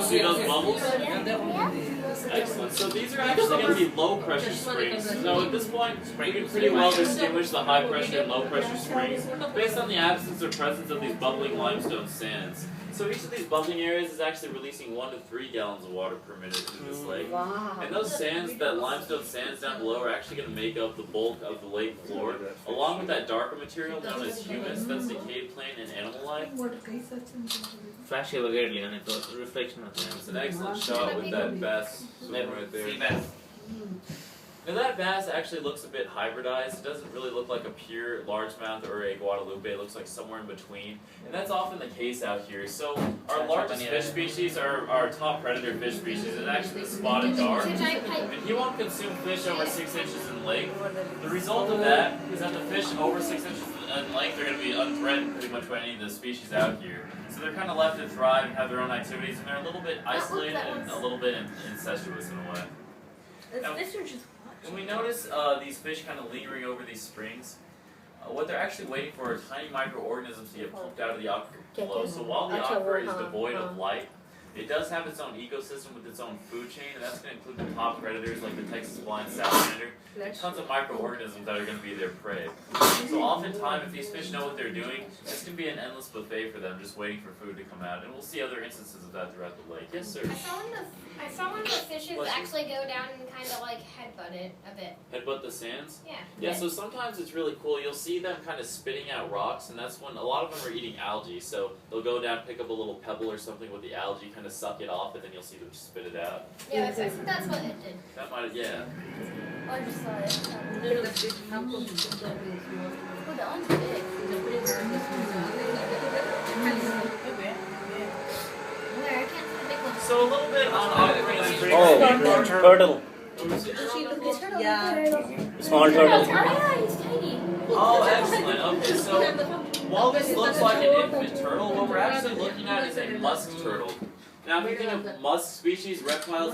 see those bubbles? Excellent. So these are actually going to be low pressure springs. So at this point, we can pretty well distinguish the high pressure and low pressure springs based on the absence or presence of these bubbling limestone sands. So each of these bubbling areas is actually releasing 1 to 3 gallons of water per minute into this lake. Wow. And those sands, that limestone sands down below, are actually going to make up the bulk of the lake floor, along with that darker material known as humus, that's decayed plant and animal life. Flash ಇರಲಿ ನನಗೆ reflection It's an excellent shot with that bass swimming right there. sea bass. Now that bass actually looks a bit hybridized. It doesn't really look like a pure largemouth or a Guadalupe. It looks like somewhere in between. And that's often the case out here. So our largest fish species, our top predator fish species, is actually the spotted gar. And he won't consume fish over 6 inches in length. The result of that is that the fish over 6 inches in length are going to be unthreatened pretty much by any of the species out here. So they're kind of left to thrive and have their own activities, and they're a little bit isolated and a little bit incestuous in a way. Now, when we notice these fish kind of lingering over these springs, what they're actually waiting for are tiny microorganisms to get pumped out of the aquifer below. So while the aquifer is devoid of light, it does have its own ecosystem with its own food chain, and that's going to include the top predators like the Texas blind salamander, and tons of microorganisms that are going to be their prey. So oftentimes, if these fish know what they're doing, it's going to be an endless buffet for them, just waiting for food to come out. And we'll see other instances of that throughout the lake. Yes, sir? I saw one of the fishes actually go down and kind of like headbutt it a bit. Headbutt the sands? Yeah. Yeah, so sometimes it's really cool. You'll see them kind of spitting out rocks, and that's when a lot of them are eating algae. So they'll go down, pick up a little pebble or something with the algae, kind of suck it off, and then you'll see them spit it out. Yeah, I think that's what it did. That might, yeah. Oh, I just saw it. Oh, that one's big. Where? I can't see the big one. So a little bit on offering these turtle. Yeah. Small turtle. Oh, yeah, he's tiny. Oh, excellent. Okay, so while this looks like an infant turtle, what we're actually looking at is a musk turtle. Now, if you think of musk species, reptiles,